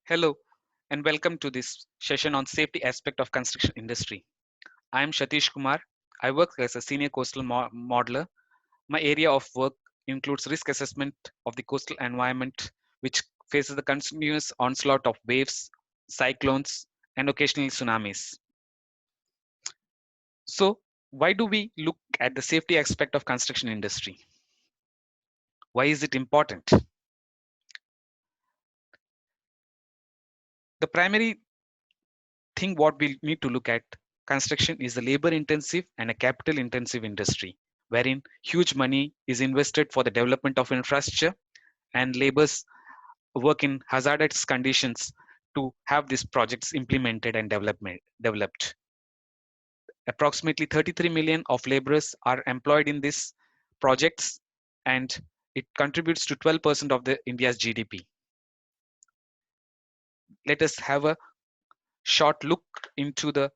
Hello and welcome to this session on safety aspect of construction industry. I am Shatish Kumar. I work as a senior coastal modeler. My area of work includes risk assessment of the coastal environment, which faces the continuous onslaught of waves, cyclones, and occasionally tsunamis. So, why do we look at the safety aspect of construction industry? Why is it important? The primary thing what we need to look at construction is a labor intensive and a capital intensive industry wherein huge money is invested for the development of infrastructure and laborers work in hazardous conditions to have these projects implemented and developed. Approximately 33 million of laborers are employed in these projects and it contributes to 12% of the India's GDP. Let us have a short look into the.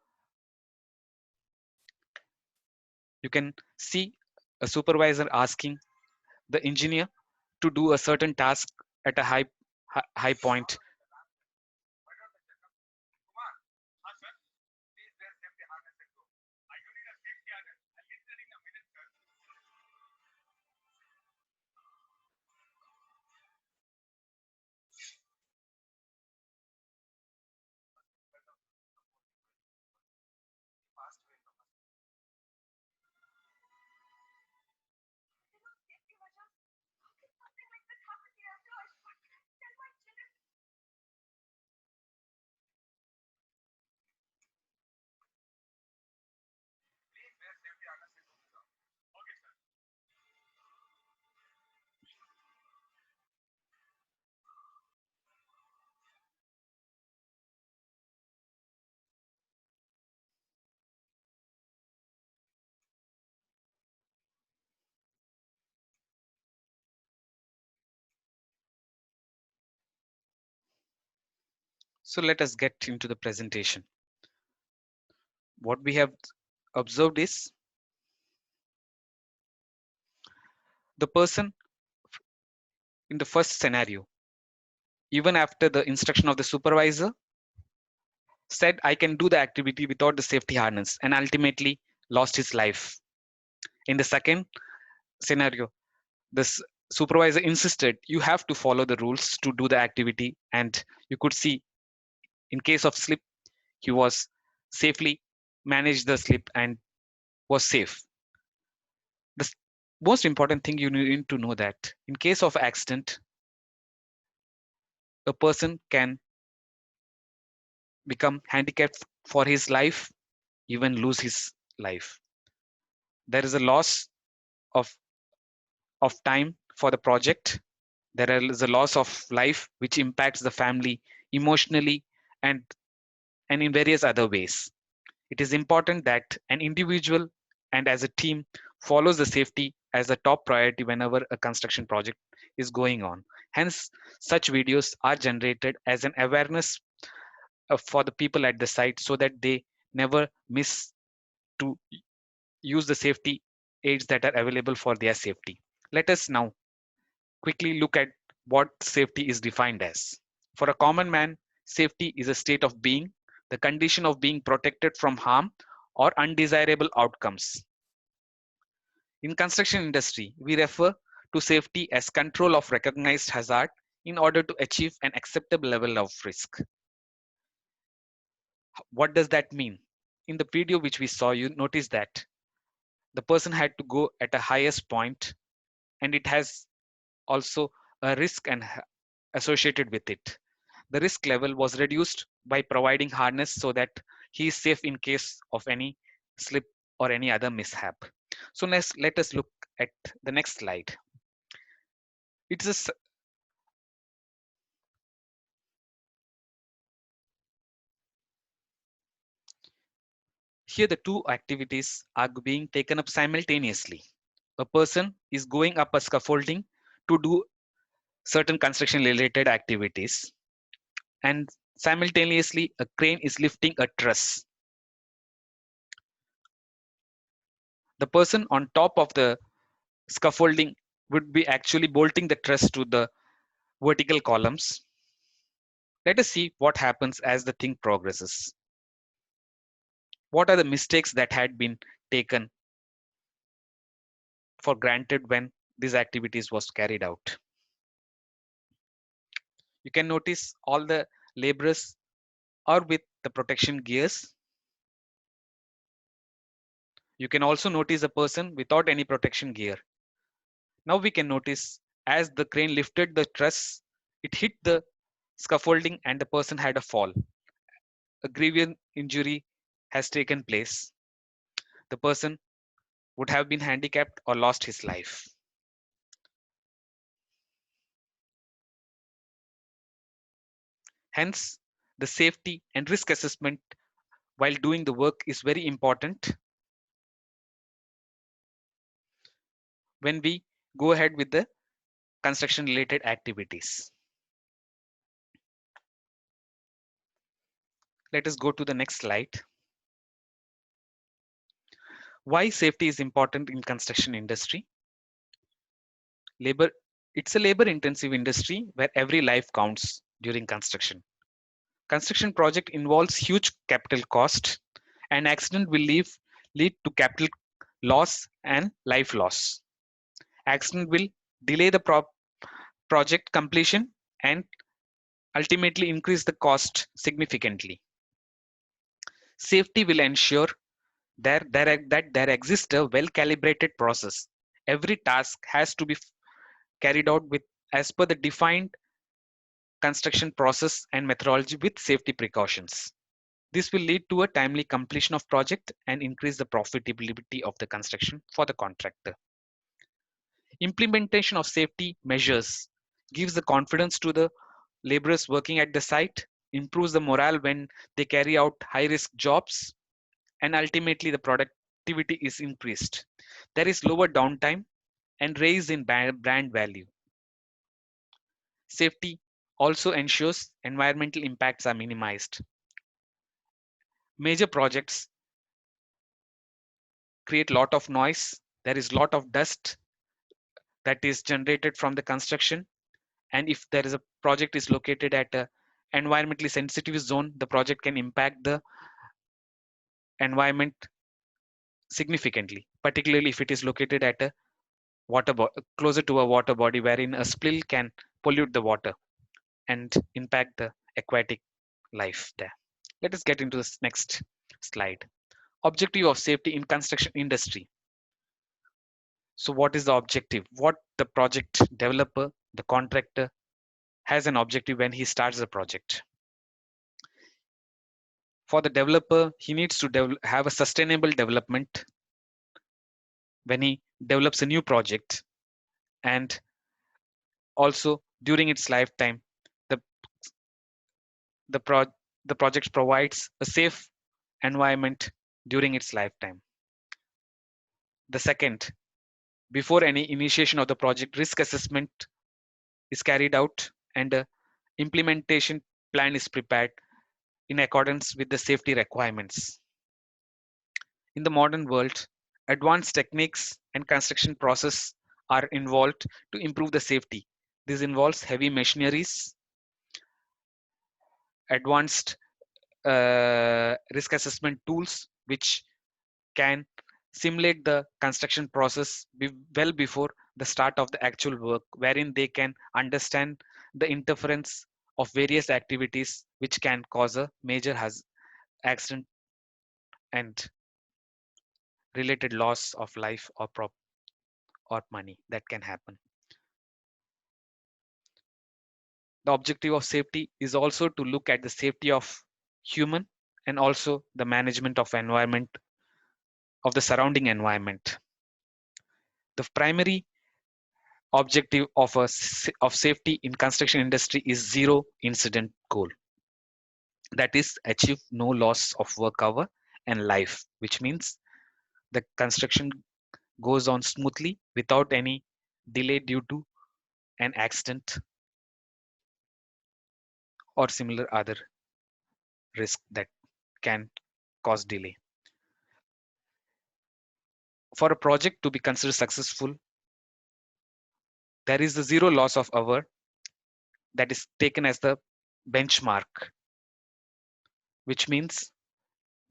You can see a supervisor asking the engineer to do a certain task at a high point. So let us get into the presentation. What we have observed is the person in the first scenario, even after the instruction of the supervisor, said I can do the activity without the safety harness and ultimately lost his life. In the second scenario, this supervisor insisted you have to follow the rules to do the activity, and you could see in case of slip, he was safely managed the slip and was safe. The most important thing you need to know that in case of accident, a person can become handicapped for his life, even lose his life. There is a loss of, of time for the project. There is a loss of life which impacts the family emotionally and, and in various other ways. It is important that an individual and as a team follows the safety as a top priority whenever a construction project is going on. Hence, such videos are generated as an awareness for the people at the site so that they never miss to use the safety aids that are available for their safety. Let us now quickly look at what safety is defined as. For a common man, safety is a state of being, the condition of being protected from harm or undesirable outcomes. In construction industry, we refer to safety as control of recognized hazard in order to achieve an acceptable level of risk. What does that mean? In the video which we saw, you notice that the person had to go at a highest point and it has also a risk and associated with it. The risk level was reduced by providing harness so that he is safe in case of any slip or any other mishap. So next, let us look at the next slide. It's a Here the two activities are being taken up simultaneously. A person is going up a scaffolding to do certain construction related activities, and simultaneously a crane is lifting a truss. The person on top of the scaffolding would be actually bolting the truss to the vertical columns, Let us see what happens as the thing progresses. What are the mistakes that had been taken for granted when these activities was carried out? You can notice all the laborers are with the protection gears. You can also notice a person without any protection gear. Now we can notice as the crane lifted the truss, it hit the scaffolding and the person had a fall. A grievous injury has taken place. The person would have been handicapped or lost his life. Hence, the safety and risk assessment while doing the work is very important when we go ahead with the construction related activities. Let us go to the next slide. Why safety is important in construction industry? Labor, it's a labor intensive industry where every life counts during construction. Construction project involves huge capital cost and accident will lead to capital loss and life loss. Accident will delay the project completion and ultimately increase the cost significantly. Safety will ensure that there exists a well calibrated process. Every task has to be carried out with as per the defined construction process and methodology with safety precautions. This will lead to a timely completion of project and increase the profitability of the construction for the contractor. Implementation of safety measures gives the confidence to the laborers working at the site, improves the morale when they carry out high risk jobs, and ultimately the productivity is increased. There is lower downtime and raise in brand value. Safety also ensures environmental impacts are minimized. Major projects create lot of noise. There is lot of dust that is generated from the construction. And if there is a project is located at a environmentally sensitive zone, the project can impact the environment significantly, particularly if it is located at a closer to a water body wherein a spill can pollute the water and impact the aquatic life there. Let us get into this next slide. Objective of safety in construction industry. So what is the objective? What the project developer, the contractor has an objective when he starts the project. For the developer, he needs to have a sustainable development when he develops a new project, and also during its lifetime, the the, pro- the project provides a safe environment during its lifetime. The second, before any initiation of the project, risk assessment is carried out and a implementation plan is prepared in accordance with the safety requirements. In the modern world, advanced techniques and construction process are involved to improve the safety. This involves heavy machineries, advanced risk assessment tools, which can simulate the construction process well before the start of the actual work, wherein they can understand the interference of various activities which can cause a major accident and related loss of life or money that can happen. The objective of safety is also to look at the safety of human and also the management of environment of the surrounding environment. The primary objective of safety in construction industry is zero incident goal, that is achieve no loss of work hour and life, which means the construction goes on smoothly without any delay due to an accident or similar other risk that can cause delay. For a project to be considered successful, there is the zero loss of hour that is taken as the benchmark, which means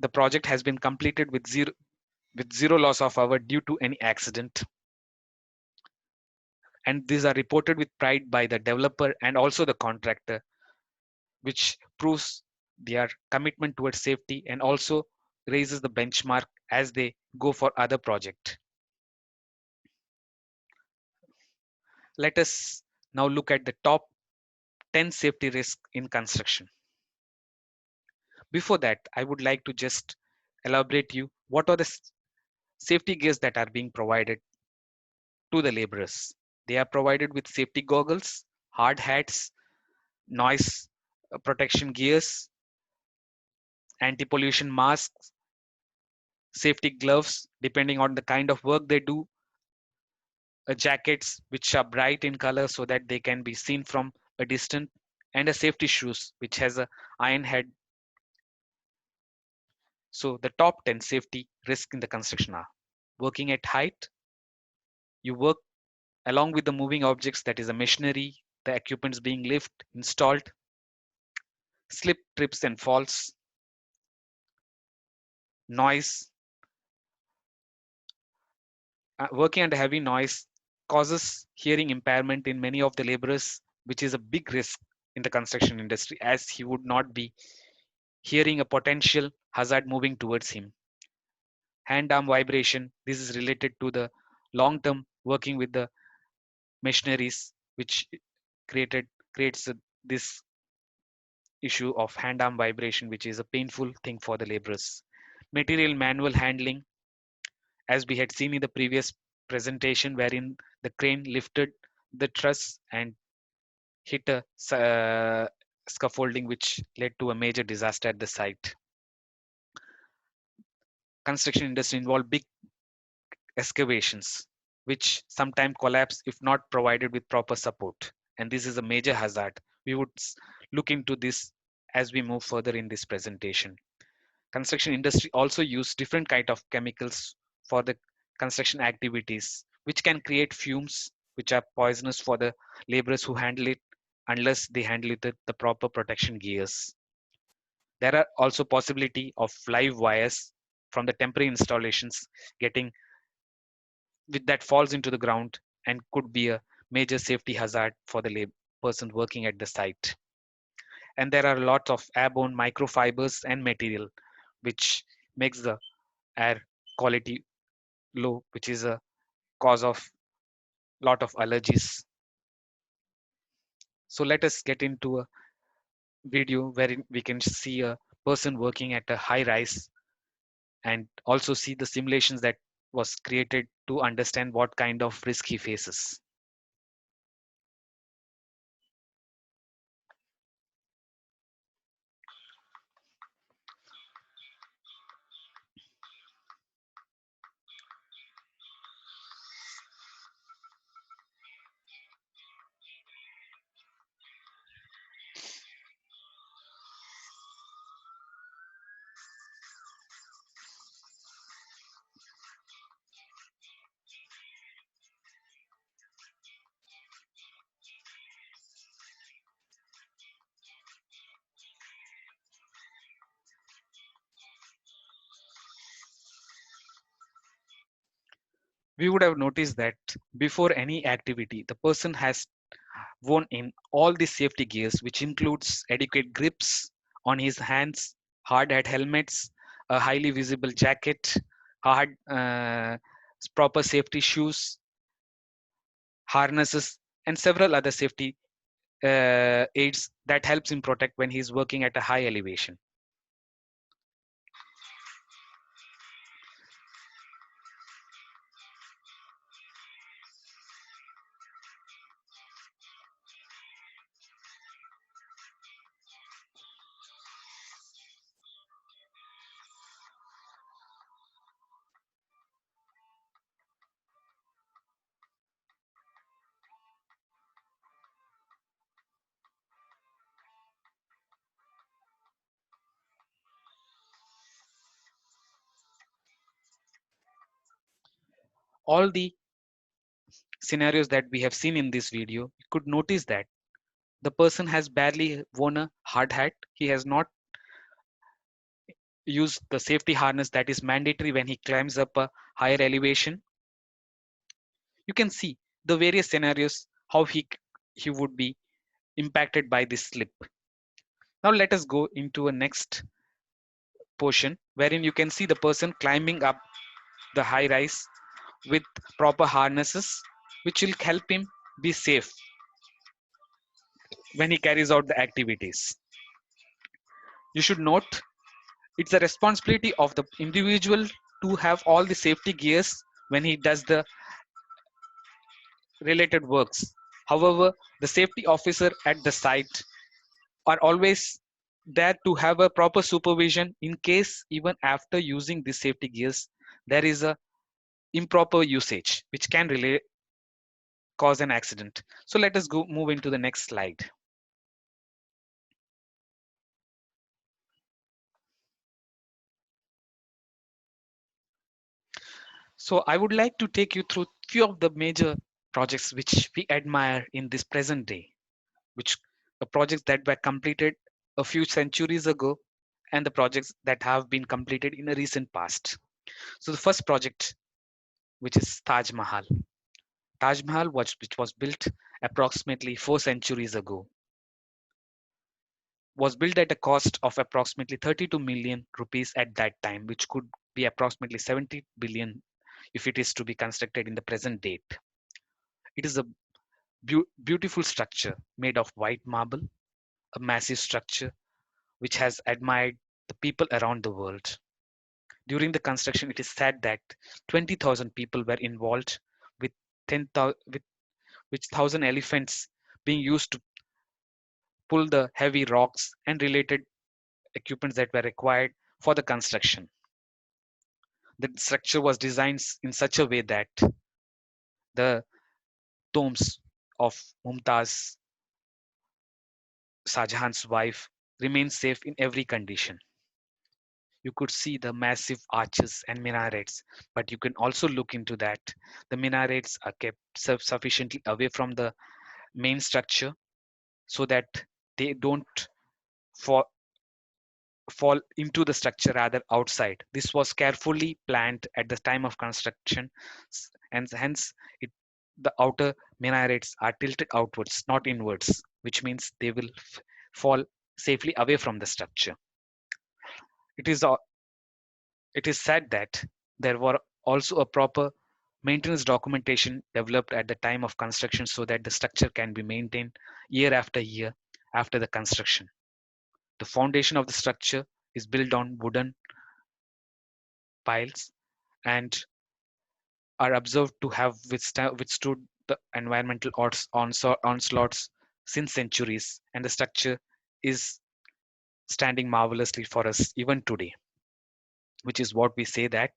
the project has been completed with zero loss of hour due to any accident. And these are reported with pride by the developer and also the contractor, which proves their commitment towards safety and also raises the benchmark as they go for other project. Let us now look at the top 10 safety risks in construction. Before that, I would like to just elaborate you what are the safety gears that are being provided to the laborers. They are provided with safety goggles, hard hats, noise protection gears, anti-pollution masks, safety gloves, depending on the kind of work they do, jackets which are bright in color so that they can be seen from a distance, and a safety shoes which has a iron head. So the top 10 safety risks in the construction are working at height. You work along with the moving objects, that is a machinery, the equipments being lifted, installed, slip, trips and falls, noise. Working under heavy noise causes hearing impairment in many of the laborers, which is a big risk in the construction industry as he would not be hearing a potential hazard moving towards him. Hand arm vibration, this is related to the long term working with the machineries, which creates this issue of hand arm vibration, which is a painful thing for the laborers. Material manual handling, as we had seen in the previous presentation, wherein the crane lifted the truss and hit a scaffolding, which led to a major disaster at the site. Construction industry involved big excavations, which sometimes collapse if not provided with proper support. And this is a major hazard. We would look into this as we move further in this presentation. Construction industry also use different kind of chemicals for the construction activities, which can create fumes which are poisonous for the laborers who handle it unless they handle it with the proper protection gears. There are also possibility of live wires from the temporary installations getting with that falls into the ground and could be a major safety hazard for the person working at the site. And there are a lot of airborne microfibers and material which makes the air quality low, which is a cause of lot of allergies. So let us get into a video wherein we can see a person working at a high rise and also see the simulations that was created to understand what kind of risk he faces. We would have noticed that before any activity, the person has worn in all the safety gears, which includes adequate grips on his hands, hard hat helmets, a highly visible jacket, hard proper safety shoes, harnesses, and several other safety aids that helps him protect when he's working at a high elevation. All the scenarios that we have seen in this video, you could notice that The person has barely worn a hard hat. He has not used the safety harness that is mandatory when he climbs up a higher elevation. You can see the various scenarios how he would be impacted by this slip. Now let us go into a next portion wherein you can see the person climbing up the high rise with proper harnesses which will help him be safe when he carries out the activities. You should note it's the responsibility of the individual to have all the safety gears when he does the related works. However, the safety officer at the site are always there to have a proper supervision in case even after using the safety gears there is a improper usage which can really cause an accident. So let us go move into the next slide. So I would like to take you through few of the major projects which we admire in this present day, which the projects that were completed a few centuries ago and the projects that have been completed in a recent past. So the first project, which is Taj Mahal. Taj Mahal, which was built approximately 4 centuries ago, was built at a cost of approximately 32 million rupees at that time, which could be approximately 70 billion if it is to be constructed in the present date. It is a beautiful structure made of white marble, a massive structure which has admired the people around the world. During the construction, it is said that 20,000 people were involved with 10,000 with which 1,000 elephants being used to pull the heavy rocks and related equipments that were required for the construction. The structure was designed in such a way that the tombs of Mumtaz, Shah Jahan's wife, remain safe in every condition. You could see the massive arches and minarets, but you can also look into that. The minarets are kept sufficiently away from the main structure so that they don't fall, fall into the structure, rather outside. This was carefully planned at the time of construction, and hence the outer minarets are tilted outwards, not inwards, which means they will fall safely away from the structure. It is it is said that there were also a proper maintenance documentation developed at the time of construction so that the structure can be maintained year after year after the construction. The foundation of the structure is built on wooden piles and are observed to have withstood the environmental onslaughts since centuries, and the structure is standing marvelously for us even today, which is what we say that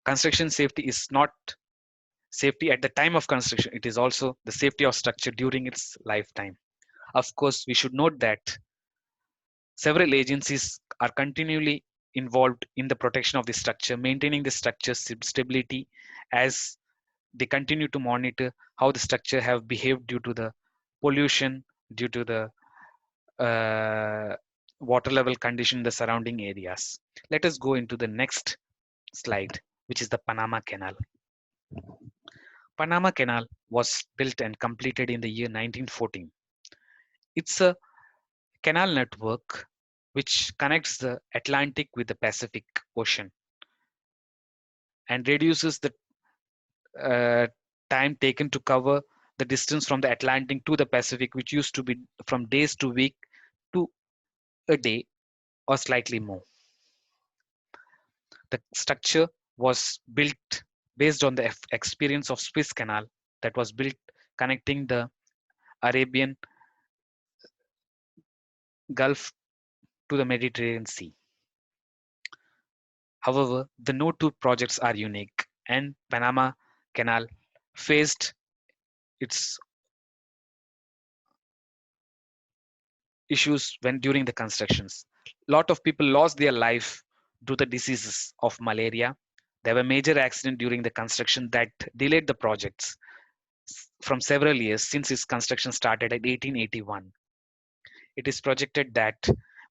construction safety is not safety at the time of construction, it is also the safety of structure during its lifetime. Of course, we should note that several agencies are continually involved in the protection of the structure, maintaining the structure's stability as they continue to monitor how the structure have behaved due to the pollution, due to the water level condition in the surrounding areas. Let us go into the next slide, which is the Panama Canal. Panama Canal was built and completed in the year 1914. It's a canal network which connects the Atlantic with the Pacific Ocean and reduces the uh, time taken to cover the distance from the Atlantic to the Pacific, which used to be from days to week to a day or slightly more. The structure was built based on the experience of Suez Canal that was built connecting the Arabian Gulf to the Mediterranean Sea. However, the no two projects are unique, and Panama Canal faced its issues when during the constructions. A lot of people lost their life due to the diseases of malaria. There were major accidents during the construction that delayed the projects. from several years since its construction started in 1881. It is projected that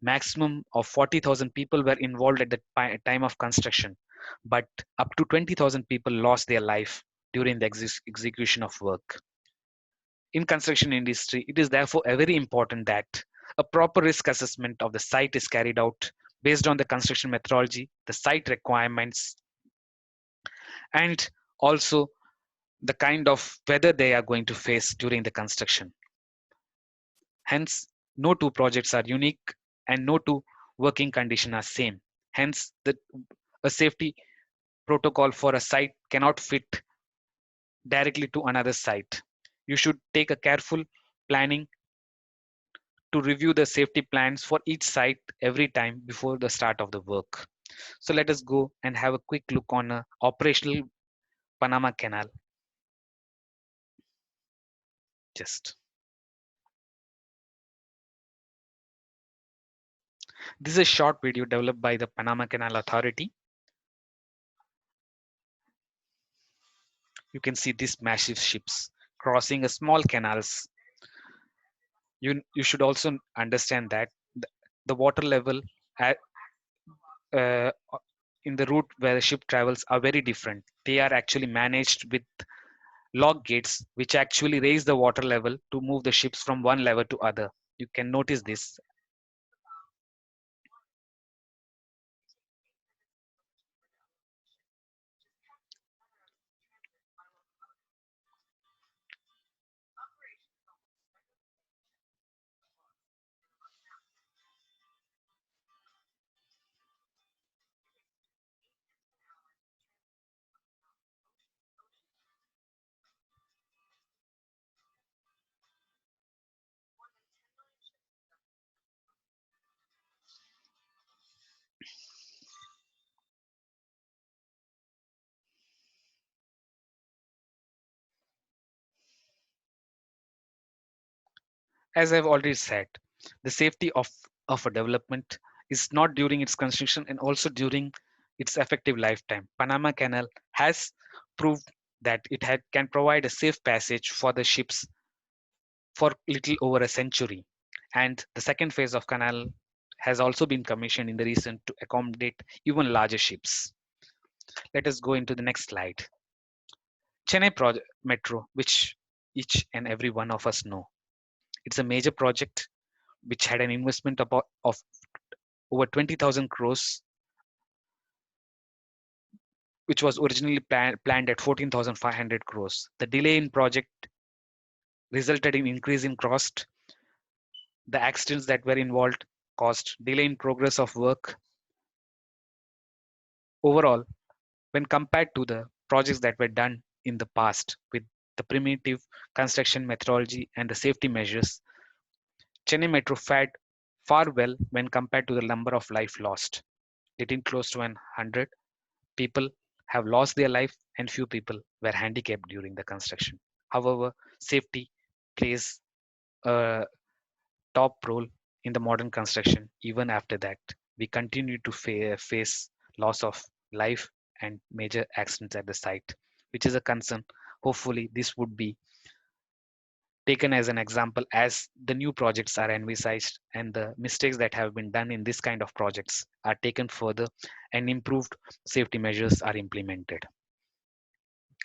maximum of 40,000 people were involved at the time of construction, but up to 20,000 people lost their life during the execution of work. In construction industry, it is therefore very important that a proper risk assessment of the site is carried out based on the construction methodology, the site requirements, and also the kind of weather they are going to face during the construction. Hence, no two projects are unique and no two working conditions are same. Hence, a safety protocol for a site cannot fit directly to another site. You should take a careful planning to review the safety plans for each site every time before the start of the work. So let us go and have a quick look on a operational Panama Canal. Just this is a short video developed by the Panama Canal Authority. You can see these massive ships crossing a small canals. You should also understand that the water level at, uh, in the route where the ship travels are very different. They are actually managed with log gates, which actually raise the water level to move the ships from one level to other. You can notice this. As I've already said, the safety of a development is not during its construction and also during its effective lifetime. Panama Canal has proved that can provide a safe passage for the ships for little over a century. And the second phase of canal has also been commissioned in the recent to accommodate even larger ships. Let us go into the next slide. Chennai Metro, which each and every one of us know. It's a major project which had an investment of over 20,000 crores, which was originally planned at 14,500 crores. The delay in project resulted in increase in cost. The accidents that were involved caused delay in progress of work. Overall, when compared to the projects that were done in the past with the primitive construction methodology and the safety measures, Chennai Metro fared far well when compared to the number of life lost. Getting close to 100 people have lost their life and few people were handicapped during the construction. However, safety plays a top role in the modern construction. Even after that, we continue to face loss of life and major accidents at the site, which is a concern. Hopefully, this would be taken as an example as the new projects are envisaged and the mistakes that have been done in this kind of projects are taken further and improved safety measures are implemented.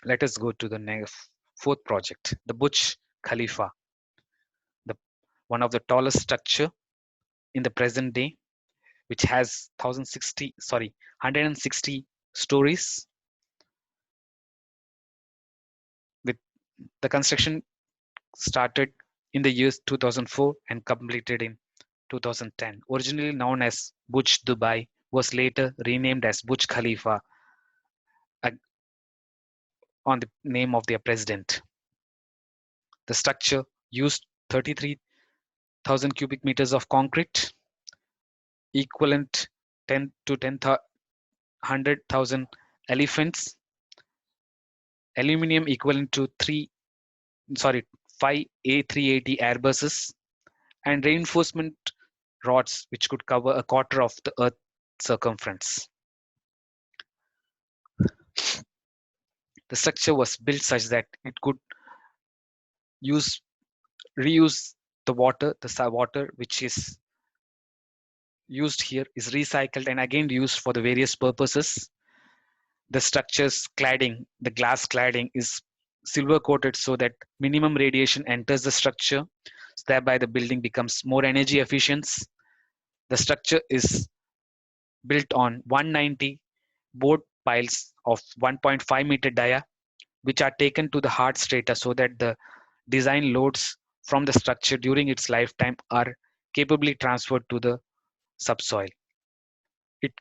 Let us go to the next fourth project, the Burj Khalifa, the one of the tallest structure in the present day, which has 160 stories. With the construction started in the years 2004 and completed in 2010. Originally known as Burj Dubai, was later renamed as Burj Khalifa uh, on the name of their president. The structure used 33,000 cubic meters of concrete, equivalent 10 to 100,000 elephants, aluminium equivalent to 5 A380 Airbuses, and reinforcement rods which could cover a quarter of the Earth's circumference. The structure was built such that it could use reuse the water, water which is used here is recycled and again used for the various purposes. The structure's cladding, the glass cladding is silver coated so that minimum radiation enters the structure, thereby the building becomes more energy efficient. The structure is built on 190 board piles of 1.5-meter dia, which are taken to the hard strata so that the design loads from the structure during its lifetime are capably transferred to the subsoil. It,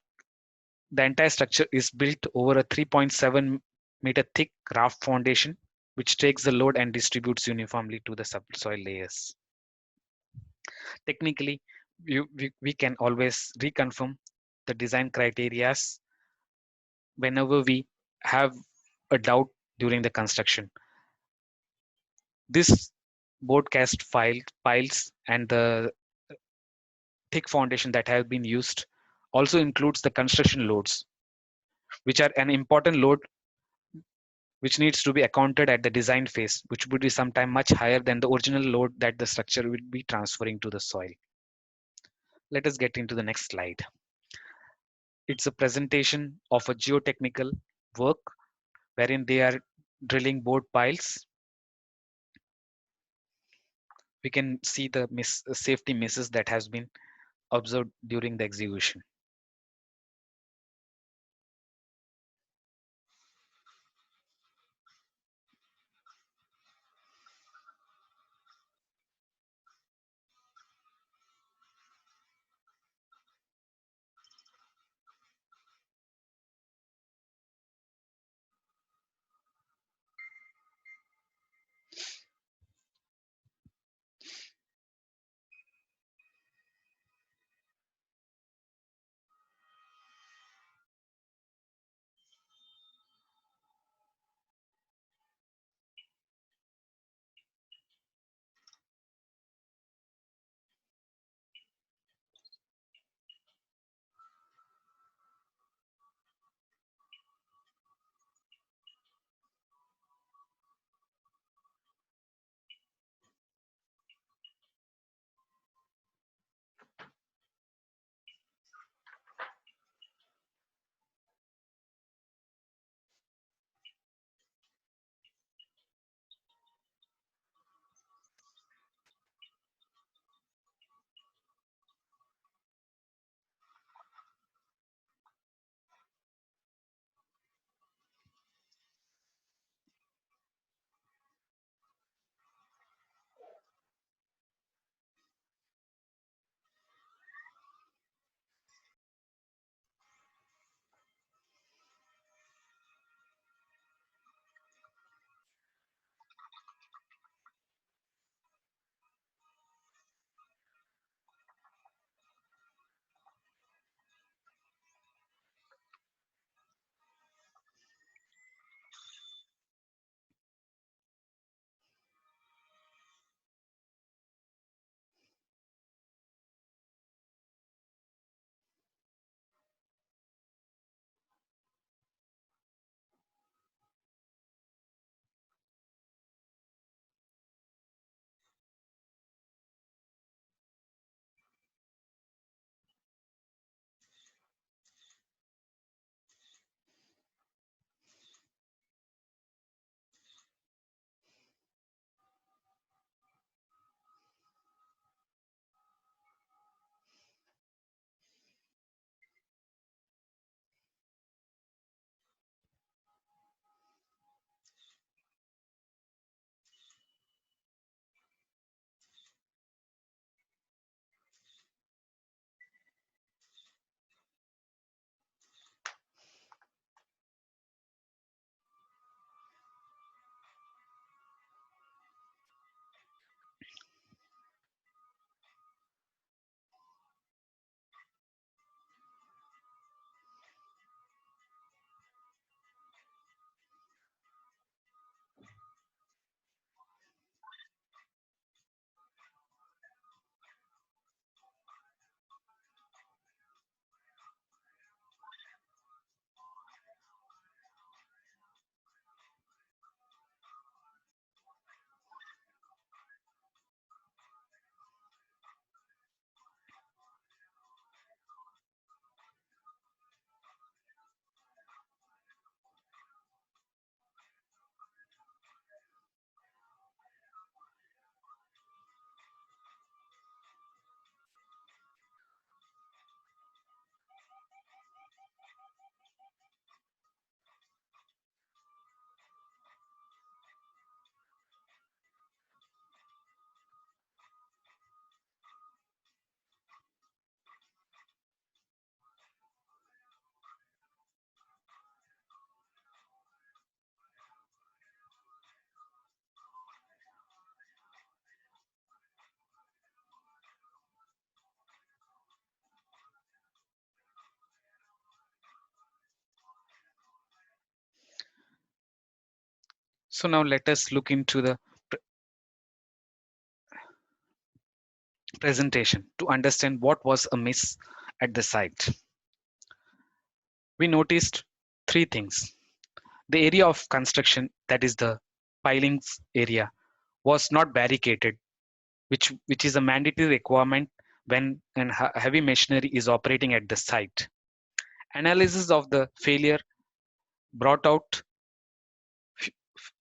the entire structure is built over a 3.7-meter thick raft foundation, which takes the load and distributes uniformly to the subsoil layers. Technically, we can always reconfirm the design criteria whenever we have a doubt during the construction. This board cast piles and the thick foundation that have been used also includes the construction loads, which are an important load which needs to be accounted at the design phase, which would be sometime much higher than the original load that the structure will be transferring to the soil. Let us get into the next slide. It's a presentation of a geotechnical work wherein they are drilling board piles. We can see the safety misses that has been observed during the execution. So now let us look into the presentation to understand what was amiss at the site. We noticed three things. The area of construction, that is the pilings area, was not barricaded, which is a mandatory requirement when heavy machinery is operating at the site. Analysis of the failure brought out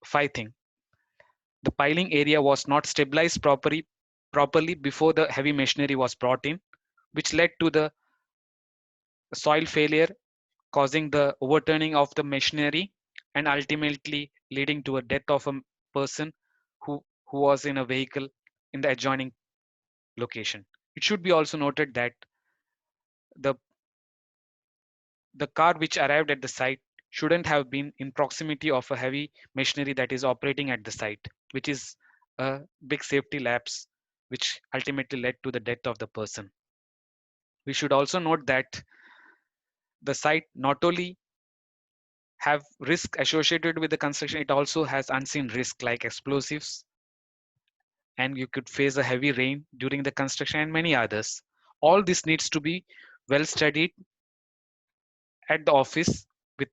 five things. The piling area was not stabilized properly before the heavy machinery was brought in, which led to the soil failure, causing the overturning of the machinery and ultimately leading to a death of a person who was in a vehicle in the adjoining location. It should be also noted that the the car which arrived at the site shouldn't have been in proximity of a heavy machinery that is operating at the site, which is a big safety lapse, which ultimately led to the death of the person. We should also note that the site not only have risk associated with the construction, it also has unseen risk like explosives, and you could face a heavy rain during the construction and many others. All this needs to be well studied at the office with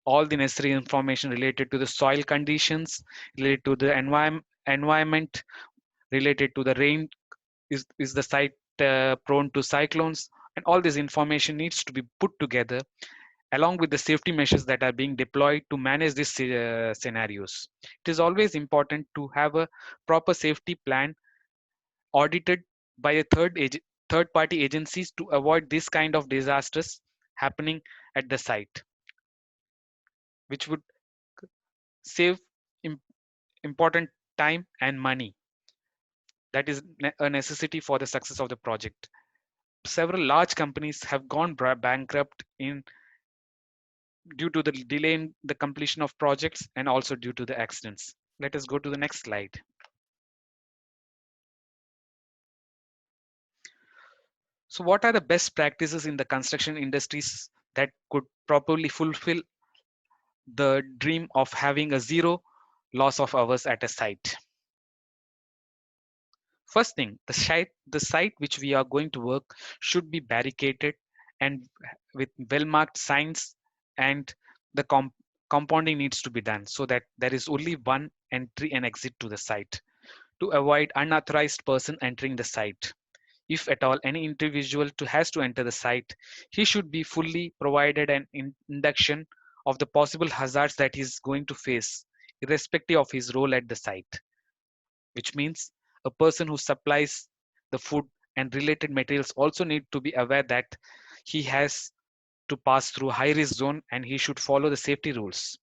all the necessary information related to the soil conditions, related to the environment, related to the rain. Is the site prone to cyclones? And all this information needs to be put together along with the safety measures that are being deployed to manage these scenarios. It is always important to have a proper safety plan audited by a third party agencies to avoid this kind of disasters happening at the site, which would save im- important time and money. That is a necessity for the success of the project. Several large companies have gone bankrupt in due to the delay in the completion of projects and also due to the accidents. Let us go to the next slide. So what are the best practices in the construction industries that could properly fulfill the dream of having a zero loss of hours at a site? First thing, the site which we are going to work should be barricaded and with well marked signs, and the compounding needs to be done so that there is only one entry and exit to the site to avoid unauthorized person entering the site. If at all any individual has to enter the site, he should be fully provided an induction of the possible hazards that he's going to face, irrespective of his role at the site, which means a person who supplies the food and related materials also need to be aware that he has to pass through high risk zone and he should follow the safety rules.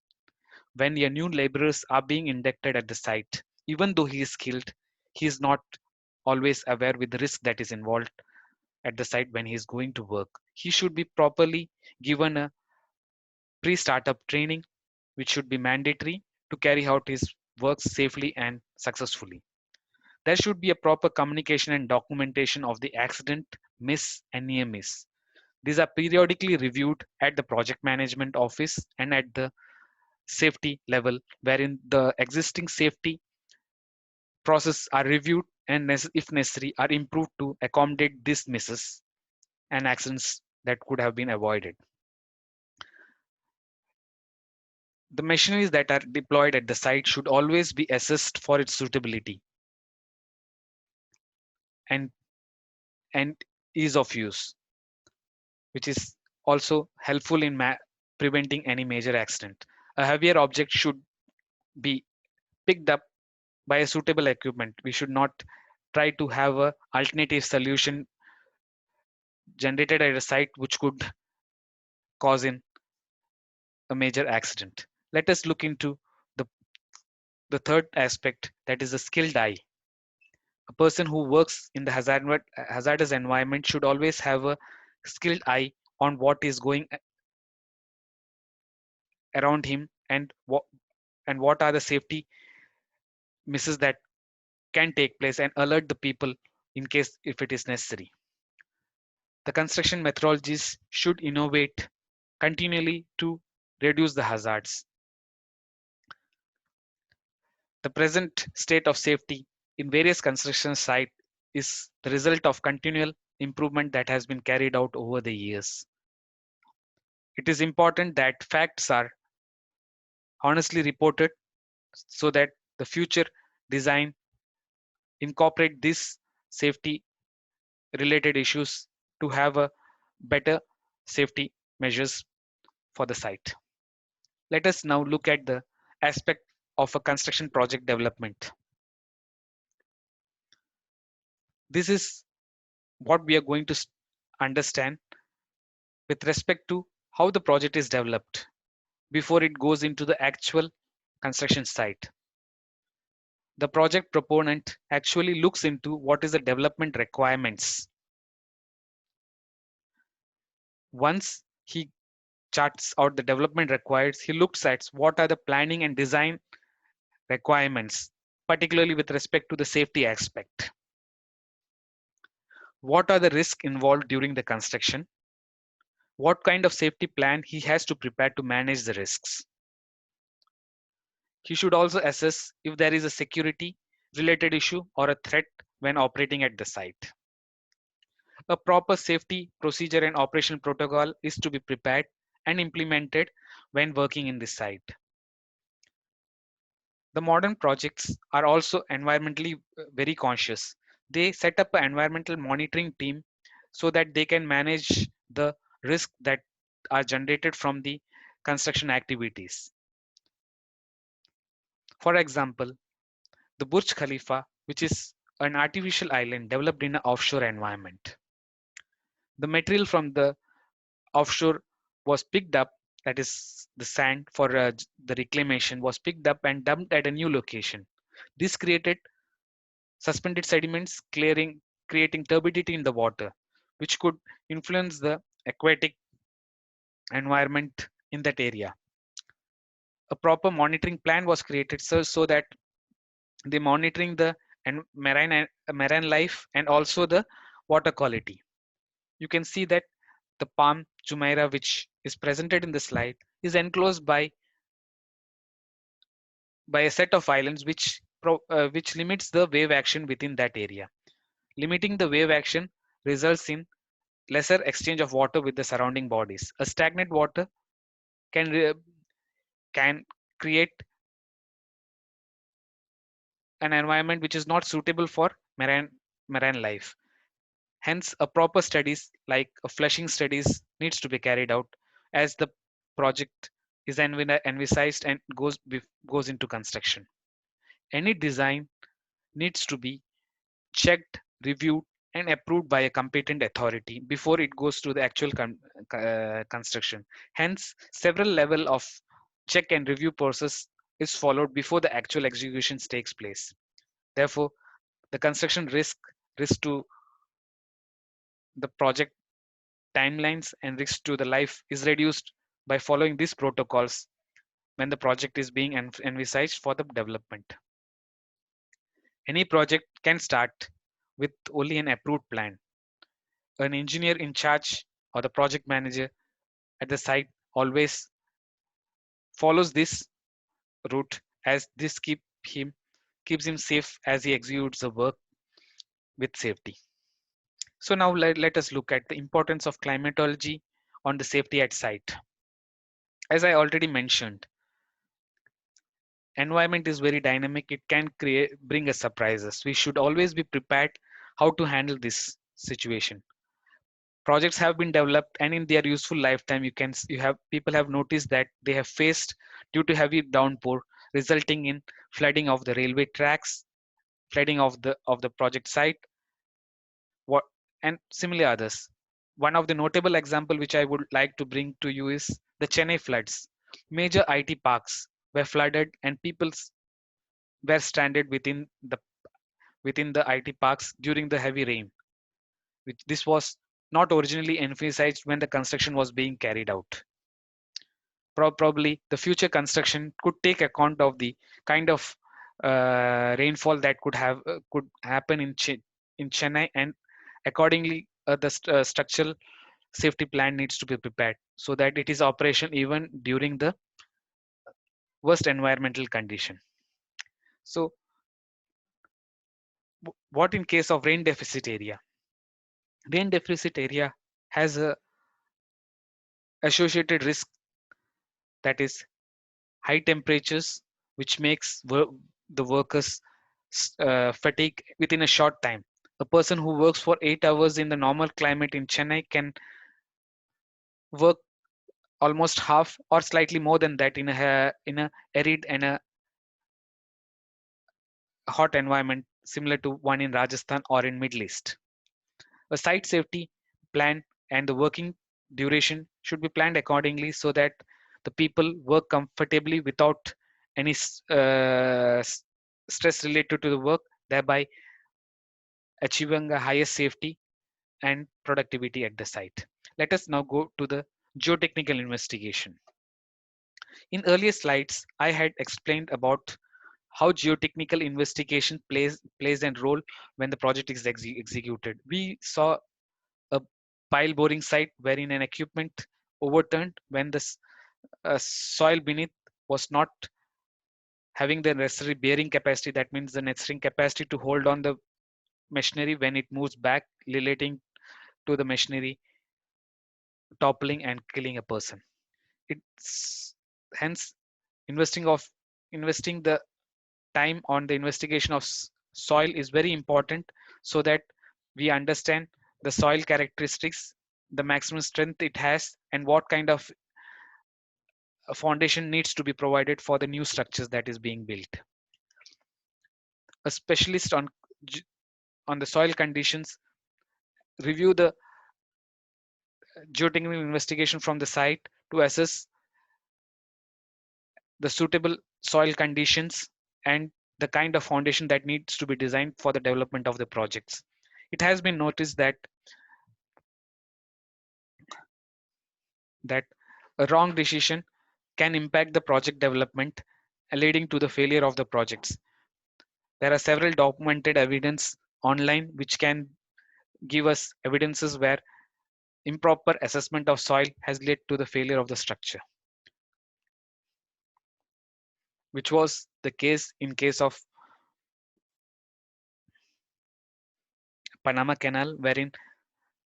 When your new laborers are being inducted at the site, even though he is skilled, he is not always aware with the risk that is involved at the site when he is going to work. He should be properly given a pre-startup training, which should be mandatory to carry out his work safely and successfully. There should be a proper communication and documentation of the accident, miss, and near miss. These are periodically reviewed at the project management office and at the safety level, wherein the existing safety process are reviewed and if necessary are improved to accommodate these misses and accidents that could have been avoided. The machineries that are deployed at the site should always be assessed for its suitability and, and ease of use, which is also helpful in preventing any major accident. A heavier object should be picked up by a suitable equipment. We should not try to have a alternative solution generated at a site which could cause in a major accident. Let us look into the, the third aspect, that is a skilled eye. A person who works in the hazardous environment should always have a skilled eye on what is going around him and what are the safety misses that can take place and alert the people in case if it is necessary. The construction methodologies should innovate continually to reduce the hazards. The present state of safety in various construction sites is the result of continual improvement that has been carried out over the years. It is important that facts are honestly reported so that the future design incorporate these safety related issues to have a better safety measures for the site. Let us now look at the aspect of a construction project development. This is what we are going to understand with respect to how the project is developed before it goes into the actual construction site. The project proponent actually looks into what is the development requirements. Once he charts out the development required, he looks at what are the planning and design requirements, particularly with respect to the safety aspect. What are the risks involved during the construction? What kind of safety plan he has to prepare to manage the risks? He should also assess if there is a security related issue or a threat when operating at the site. A proper safety procedure and operational protocol is to be prepared and implemented when working in the site. The modern projects are also environmentally very conscious. They set up an environmental monitoring team so that they can manage the risk that are generated from the construction activities. For example, the Burj Khalifa, which is an artificial island developed in an offshore environment. The material from the offshore was picked up, that is the sand for the reclamation was picked up and dumped at a new location. This created suspended sediments creating turbidity in the water, which could influence the aquatic environment in that area. A proper monitoring plan was created so that the monitoring the marine life and also the water quality. You can see that the Palm Jumeirah, which is presented in the slide, is enclosed by a set of islands which limits the wave action within that area. Limiting the wave action results in lesser exchange of water with the surrounding bodies. A stagnant water can can create an environment which is not suitable for marine life. Hence, a proper studies like a flushing studies needs to be carried out as the project is envisaged and goes into construction. Any design needs to be checked, reviewed, and approved by a competent authority before it goes to the actual construction. Hence, several level of check and review process is followed before the actual execution takes place. Therefore, the construction risk to the project timelines and risk to the life is reduced by following these protocols when the project is being envisaged for the development. Any project can start with only an approved plan. An engineer in charge or the project manager at the site always follows this route as this keeps him safe as he executes the work with safety. So now let us look at the importance of climatology on the safety at site. As I already mentioned, environment is very dynamic. It can bring us surprises. We should always be prepared how to handle this situation. Projects have been developed and in their useful lifetime you have people have noticed that they have faced due to heavy downpour resulting in flooding of the railway tracks, flooding of the project site, what and similar others. One of the notable example which I would like to bring to you is the Chennai floods. Major IT parks were flooded and people were stranded within the IT parks during the heavy rain. Which this was not originally emphasized when the construction was being carried out. Probably the future construction could take account of the kind of rainfall that could happen in Chennai, and accordingly the structural safety plan needs to be prepared so that it is operational even during the worst environmental condition. So what in case of rain deficit area? Rain deficit area has a associated risk, that is high temperatures, which makes the workers fatigue within a short time. A person who works for 8 hours in the normal climate in Chennai can work almost half or slightly more than that in a arid and a hot environment similar to one in Rajasthan or in Middle East. A site safety plan and the working duration should be planned accordingly so that the people work comfortably without any stress related to the work, thereby achieving a higher safety and productivity at the site. Let us now go to the geotechnical investigation. In earlier slides, I had explained about how geotechnical investigation plays a role when the project is executed. We saw a pile boring site wherein an equipment overturned when the soil beneath was not having the necessary bearing capacity. That means the necessary capacity to hold on the machinery when it moves back, relating to the machinery toppling and killing a person. It's hence investing the time on the investigation of soil is very important so that we understand the soil characteristics, the maximum strength it has, and what kind of a foundation needs to be provided for the new structures that is being built. A specialist on the soil conditions review the geotechnical investigation from the site to assess the suitable soil conditions and the kind of foundation that needs to be designed for the development of the projects. It has been noticed that a wrong decision can impact the project development, leading to the failure of the projects. There are several documented evidence online which can give us evidences where improper assessment of soil has led to the failure of the structure, which was the case in case of Panama Canal, wherein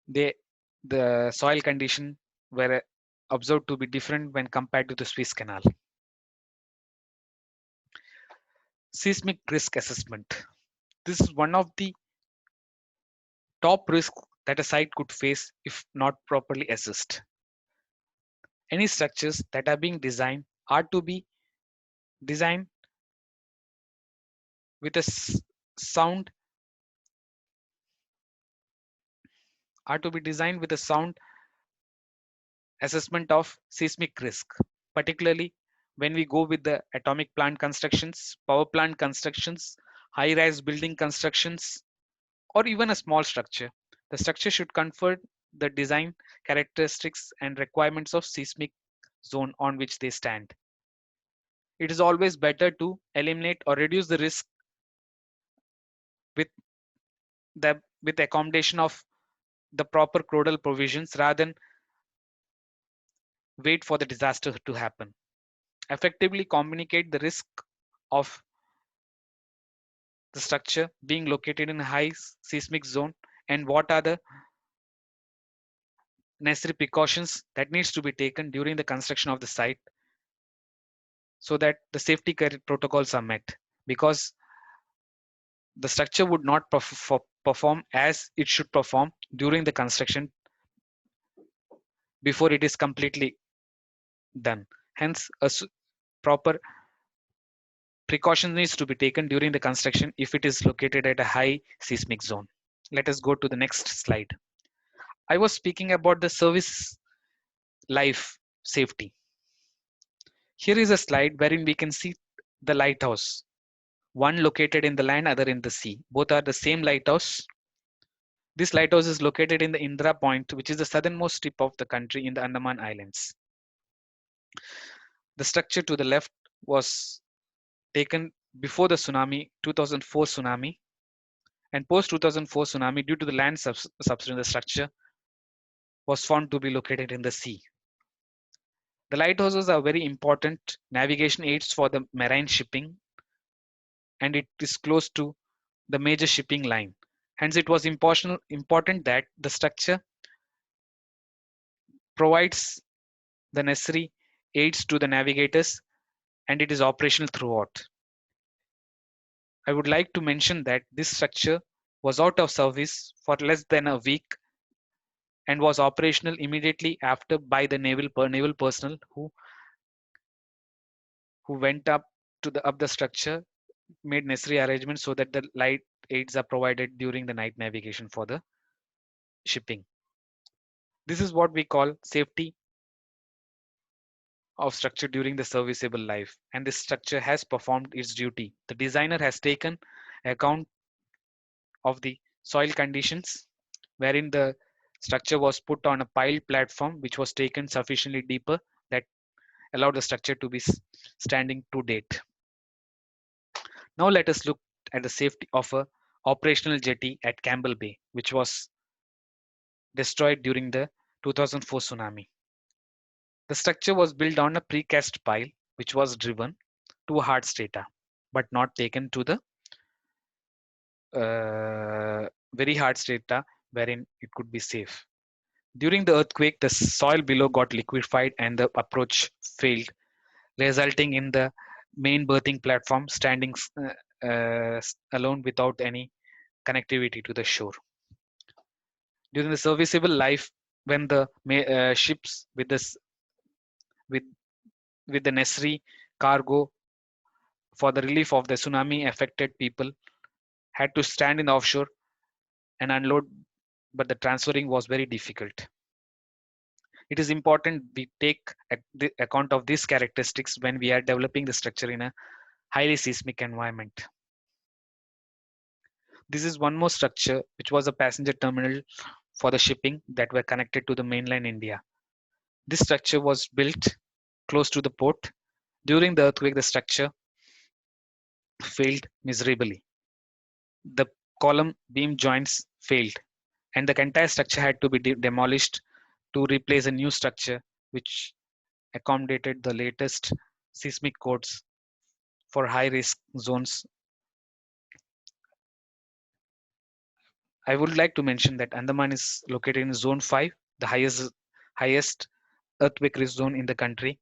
they the soil condition were observed to be different when compared to the Swiss Canal. Seismic risk assessment. This is one of the top risks that a site could face if not properly assessed. Any structures that are being designed are to be designed with a sound sound assessment of seismic risk, particularly when we go with the atomic plant constructions, power plant constructions, high-rise building constructions, or even a small structure. The structure should confer the design characteristics and requirements of seismic zone on which they stand. It is always better to eliminate or reduce the risk with with accommodation of the proper crodal provisions rather than wait for the disaster to happen. Effectively communicate the risk of the structure being located in a high seismic zone and what are the necessary precautions that needs to be taken during the construction of the site so that the safety protocols are met, because the structure would not perform as it should perform during the construction before it is completely done. Hence, proper precautions needs to be taken during the construction if it is located at a high seismic zone. Let us go to the next slide. I was speaking about the service life safety. Here is a slide wherein we can see the lighthouse, one located in the land, other in the sea. Both are the same lighthouse. This lighthouse is located in the Indra Point, which is the southernmost tip of the country in the Andaman Islands. The structure to the left was taken before the tsunami, 2004 tsunami, and post 2004 tsunami, due to the land subsidence, the structure was found to be located in the sea. The lighthouses are very important navigation aids for the marine shipping and it is close to the major shipping line. Hence, it was important that the structure provides the necessary aids to the navigators and it is operational throughout. I would like to mention that this structure was out of service for less than a week and was operational immediately after by the naval personnel who went up the structure, made necessary arrangements so that the light aids are provided during the night navigation for the shipping. This is what we call safety of structure during the serviceable life, and this structure has performed its duty. The designer has taken account of the soil conditions wherein the structure was put on a piled platform which was taken sufficiently deeper that allowed the structure to be standing to date. Now let us look at the safety of a operational jetty at Campbell Bay, which was destroyed during the 2004 tsunami. The structure was built on a precast pile, which was driven to a hard strata, but not taken to the very hard strata wherein it could be safe. During the earthquake, the soil below got liquefied and the approach failed, resulting in the main berthing platform standing alone without any connectivity to the shore. During the serviceable life, when the ships with with the necessary cargo for the relief of the tsunami affected people had to stand in the offshore and unload, but the transferring was very difficult. It is important we take account of these characteristics when we are developing the structure in a highly seismic environment. This is one more structure which was a passenger terminal for the shipping that were connected to the mainland India. This structure was built close to the port. During the earthquake, the structure failed miserably. The column beam joints failed, and the entire structure had to be demolished to replace a new structure which accommodated the latest seismic codes for high risk zones. I would like to mention that Andaman is located in zone 5, the highest earthquake risk zone in the country,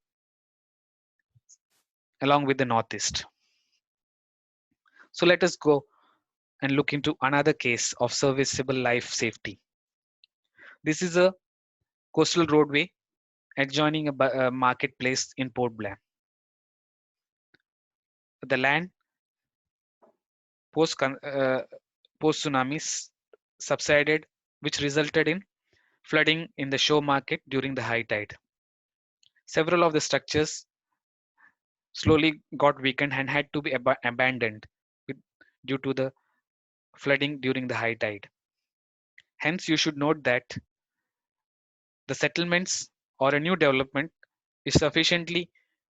along with the northeast. So let us go and look into another case of serviceable life safety. This is a coastal roadway adjoining a marketplace in Port Blair. The land post post tsunamis subsided, which resulted in flooding in the shore market during the high tide. Several of the structures slowly got weakened and had to be abandoned with, due to the flooding during the high tide. Hence, you should note that the settlements or a new development is sufficiently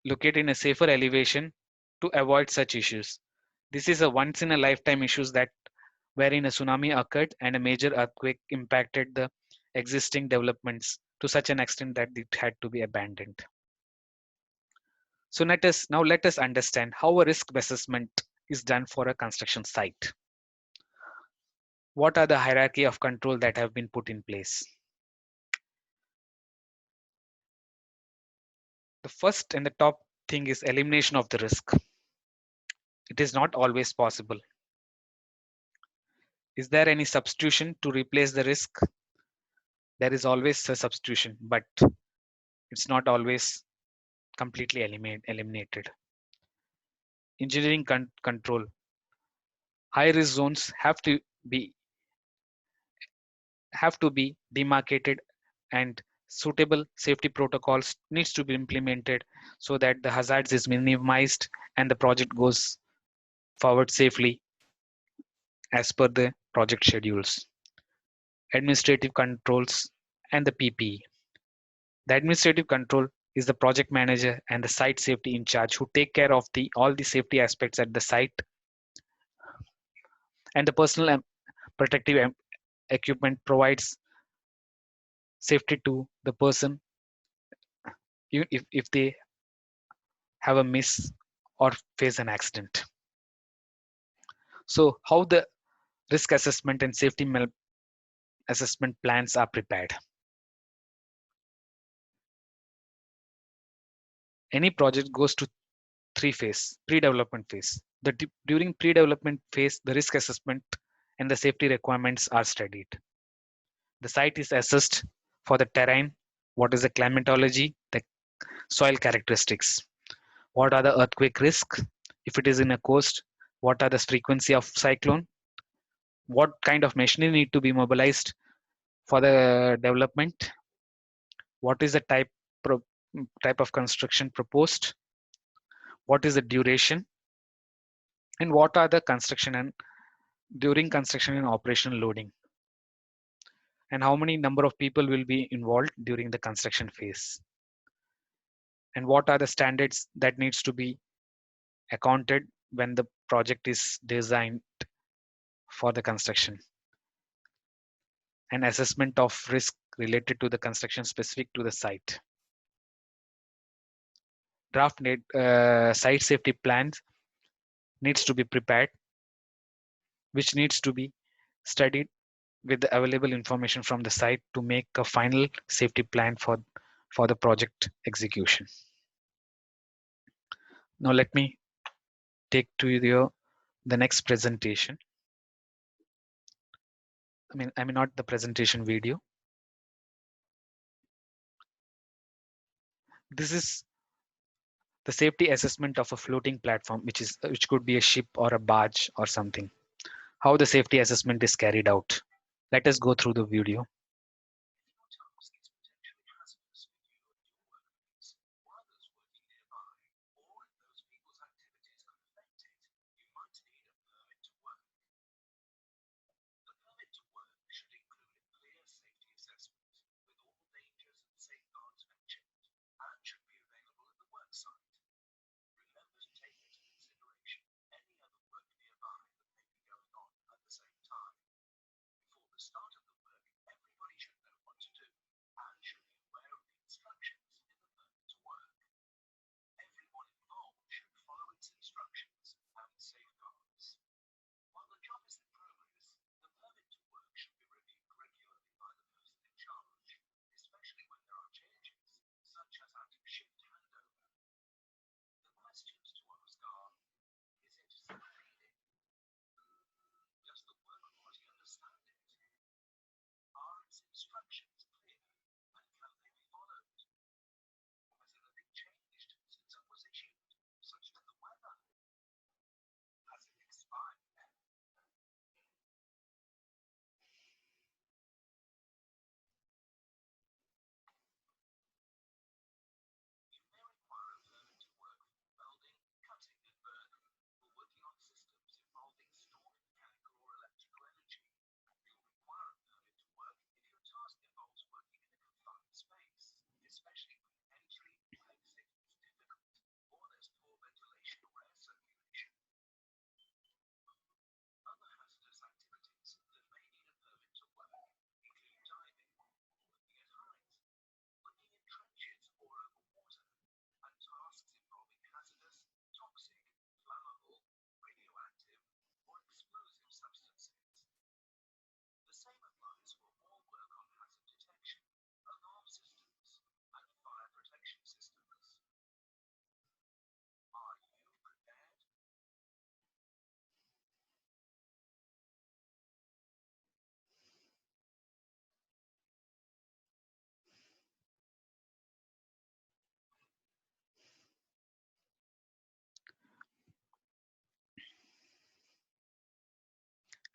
located in a safer elevation to avoid such issues. This is a once in a lifetime issue that wherein a tsunami occurred and a major earthquake impacted the existing developments to such an extent that it had to be abandoned. So let us understand how a risk assessment is done for a construction site. What are the hierarchy of control that have been put in place? The first and the top thing is elimination of the risk. It is not always possible. Is there any substitution to replace the risk? There is always a substitution, but it's not always completely eliminated. Engineering control. High risk zones be have to be demarcated and suitable safety protocols needs to be implemented so that the hazards is minimized and the project goes forward safely as per the project schedules. Administrative controls and the PPE. The administrative control is the project manager and the site safety in charge who take care of the all the safety aspects at the site, and the personal and protective equipment provides safety to the person if they have a miss or face an accident. So how the risk assessment and safety assessment plans are prepared. Any project goes to three phase, pre-development phase. During pre-development phase, the risk assessment and the safety requirements are studied. The site is assessed for the terrain, what is the climatology, the soil characteristics, what are the earthquake risks, if it is in a coast, what are the frequency of cyclone, what kind of machinery need to be mobilized for the development, what is the type of construction proposed, what is the duration, and what are the construction and during construction and operational loading, and how many number of people will be involved during the construction phase, and what are the standards that needs to be accounted when the project is designed for the construction, and assessment of risk related to the construction specific to the site. Draft site safety plans needs to be prepared, which needs to be studied with the available information from the site to make a final safety plan for the project execution. Now let me take to you the next presentation. I mean not the presentation video. This is the safety assessment of a floating platform, which could be a ship or a barge or something. How the safety assessment is carried out. Let us go through the video.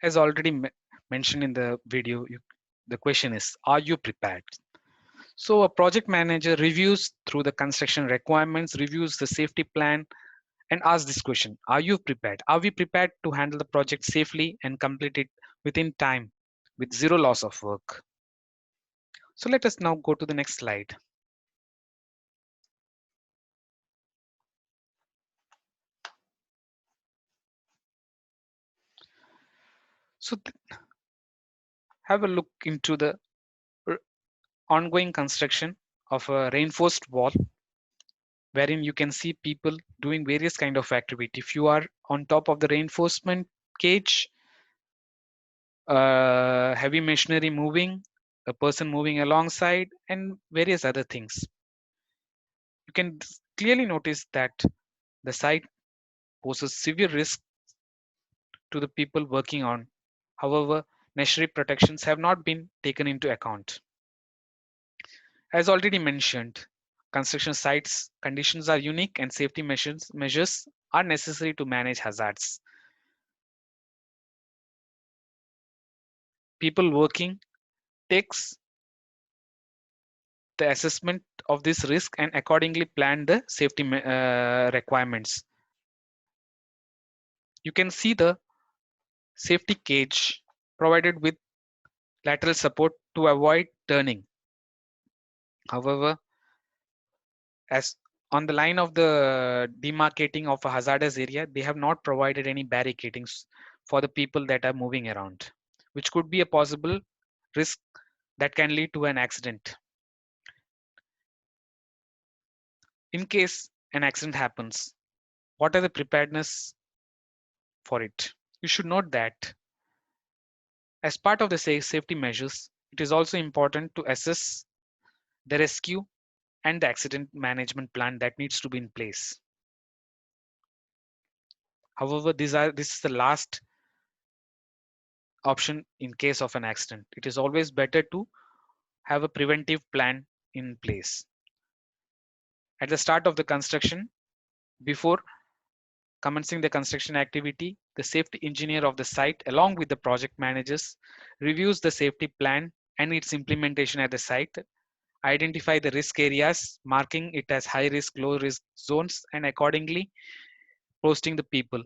As already mentioned in the video, the question is, are you prepared? So a project manager reviews through the construction requirements, reviews the safety plan, and asks this question: are you prepared? Are we prepared to handle the project safely and complete it within time with zero loss of work? So let us now go to the next slide. So have a look into the ongoing construction of a reinforced wall, wherein you can see people doing various kind of activity. If you are on top of the reinforcement, cage, heavy machinery moving, a person moving alongside, and various other things. You can clearly notice that the site poses severe risk to the people working on. However, necessary protections have not been taken into account. As already mentioned, construction sites conditions are unique and safety measures are necessary to manage hazards. People working takes the assessment of this risk and accordingly plan the safety requirements. You can see the safety cage provided with lateral support to avoid turning. However, as on the line of the demarcating of a hazardous area, they have not provided any barricadings for the people that are moving around, which could be a possible risk that can lead to an accident. In case an accident happens, what are the preparedness for it? You should note that as part of the safety measures, it is also important to assess the rescue and the accident management plan that needs to be in place. However, this is the last option in case of an accident. It is always better to have a preventive plan in place. At the start of the construction, before commencing the construction activity, the safety engineer of the site, along with the project managers, reviews the safety plan and its implementation at the site, identify the risk areas, marking it as high risk, low risk zones, and accordingly posting the people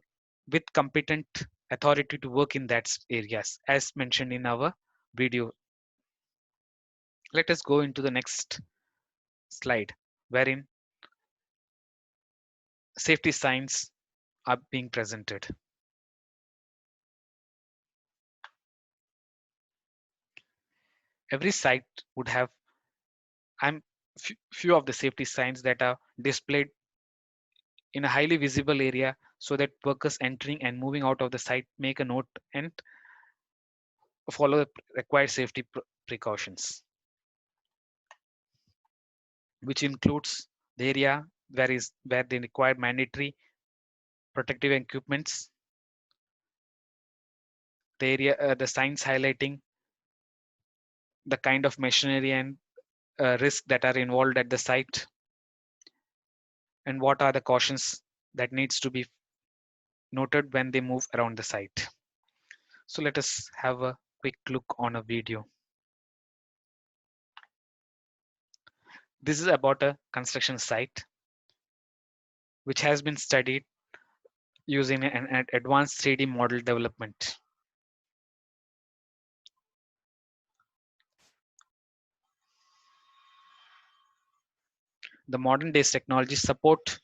with competent authority to work in that areas, as mentioned in our video. Let us go into the next slide, wherein safety signs are being presented. Every site would have few of the safety signs that are displayed in a highly visible area so that workers entering and moving out of the site make a note and follow the required safety precautions, which includes the area where they require mandatory protective equipments, the area, the signs highlighting the kind of machinery and risk that are involved at the site, and what are the cautions that needs to be noted when they move around the site. So let us have a quick look on a video. This is about a construction site which has been studied using an advanced 3D model development. The modern days technology support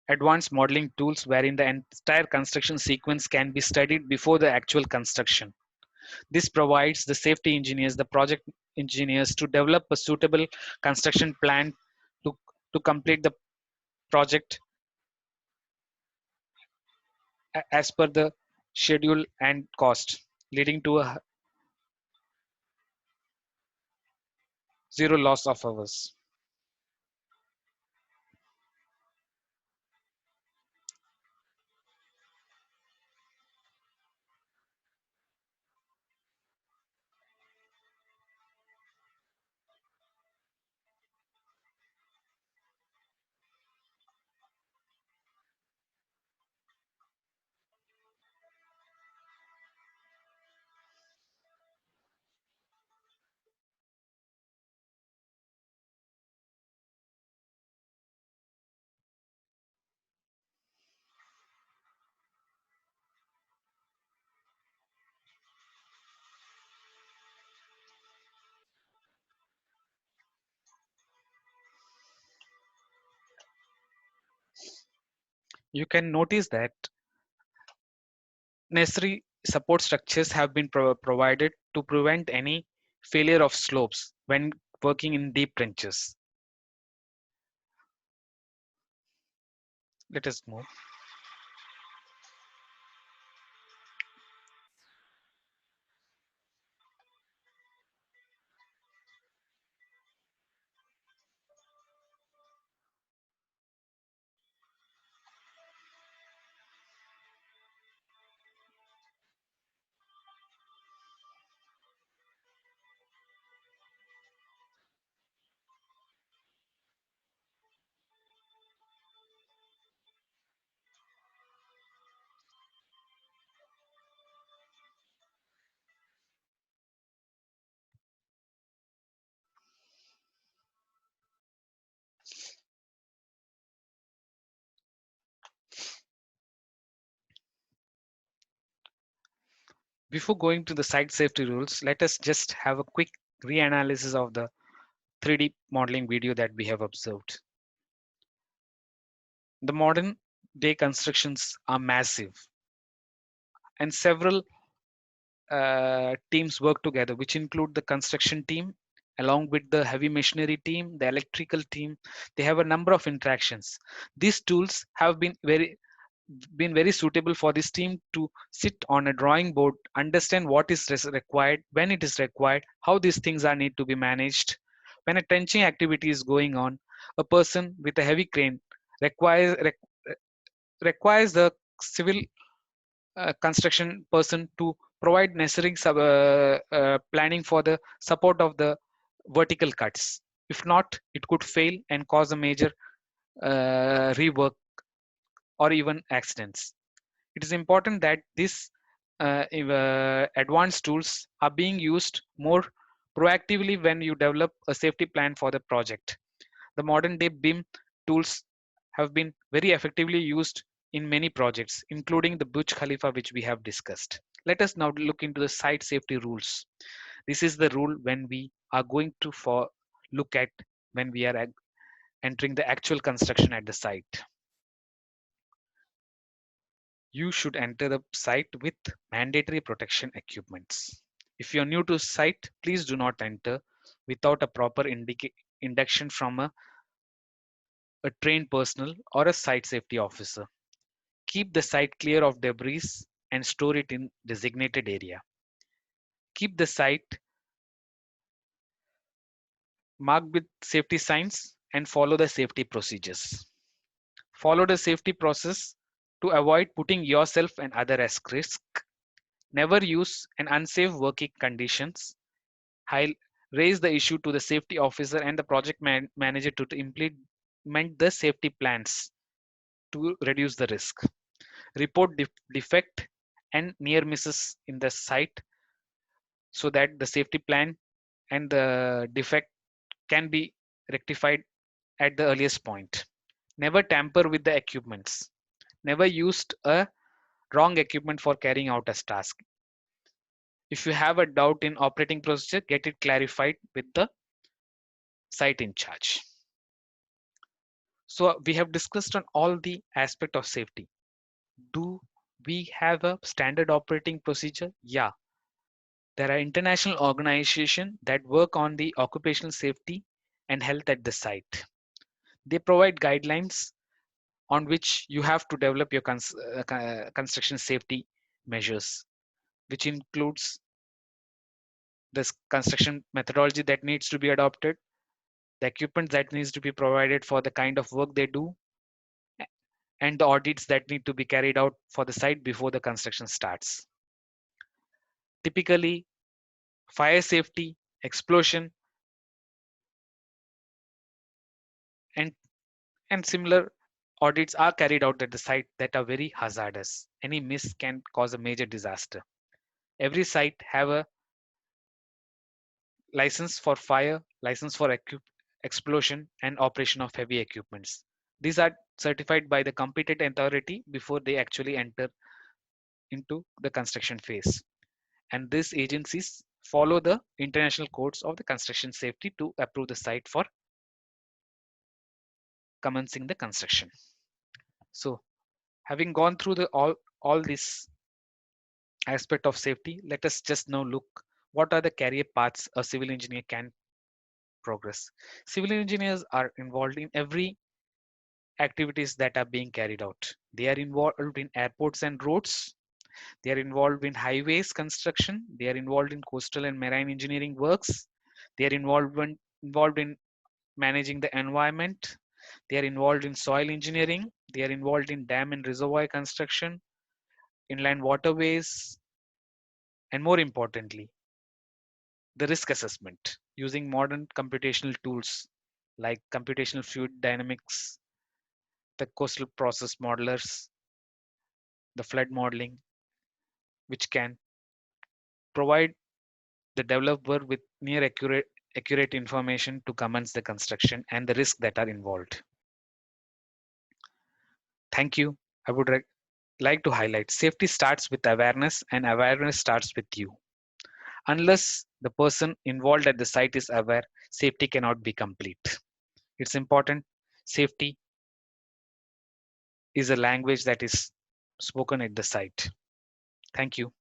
advanced modeling tools wherein the entire construction sequence can be studied before the actual construction. This provides the safety engineers, the project engineers to develop a suitable construction plan to, to complete the project as per the schedule and cost, leading to a zero loss of hours. You can notice that necessary support structures have been provided to prevent any failure of slopes when working in deep trenches. Let us move. Before going to the site safety rules, let us just have a quick reanalysis of the 3D modeling video that we have observed. The modern day constructions are massive, and several teams work together, which include the construction team along with the heavy machinery team, the electrical team. They have a number of interactions. These tools have been very suitable for this team to sit on a drawing board, understand what is required, when it is required, how these things are need to be managed. When a trenching activity is going on, a person with a heavy crane requires the civil construction person to provide necessary planning for the support of the vertical cuts. If not, it could fail and cause a major rework or even accidents. It is important that these advanced tools are being used more proactively when you develop a safety plan for the project. The modern day BIM tools have been very effectively used in many projects, including the Burj Khalifa, which we have discussed. Let us now look into the site safety rules. This is the rule when we are going to look at when we are entering the actual construction at the site. You should enter the site with mandatory protection equipments. If you're new to site, please do not enter without a proper induction from a trained personnel or a site safety officer. Keep the site clear of debris and store it in designated area. Keep the site marked with safety signs and follow the safety procedures. Follow the safety process to avoid putting yourself and others at risk. Never use an unsafe working conditions. Raise the issue to the safety officer and the project manager to implement the safety plans to reduce the risk. Report defect and near misses in the site so that the safety plan and the defect can be rectified at the earliest point. Never tamper with the equipments. Never used a wrong equipment for carrying out a task. If you have a doubt in operating procedure, get it clarified with the site in charge. So we have discussed on all the aspect of safety. Do we have a standard operating procedure? Yeah. There are international organizations that work on the occupational safety and health at the site. They provide guidelines on which you have to develop your construction safety measures, which includes this construction methodology that needs to be adopted, the equipment that needs to be provided for the kind of work they do, and the audits that need to be carried out for the site before the construction starts. Typically, fire safety, explosion, and, and similar audits are carried out at the site that are very hazardous. Any miss can cause a major disaster. Every site have a license for fire, license for explosion, and operation of heavy equipments. These are certified by the competent authority before they actually enter into the construction phase. And these agencies follow the international codes of the construction safety to approve the site for commencing the construction. So, having gone through the all this aspect of safety, let us just now look what are the career paths a civil engineer can progress. Civil engineers are involved in every activities that are being carried out. They are involved in airports and roads. They are involved in highways construction. They are involved in coastal and marine engineering works. They are involved in managing the environment. They are involved in soil engineering. They are involved in dam and reservoir construction, inland waterways, and more importantly, the risk assessment using modern computational tools like computational fluid dynamics, the coastal process modelers, the flood modeling, which can provide the developer with near accurate information to commence the construction and the risks that are involved. Thank you. I would like to highlight, safety starts with awareness, and awareness starts with you. Unless the person involved at the site is aware, safety cannot be complete. It's important. Safety is a language that is spoken at the site. Thank you.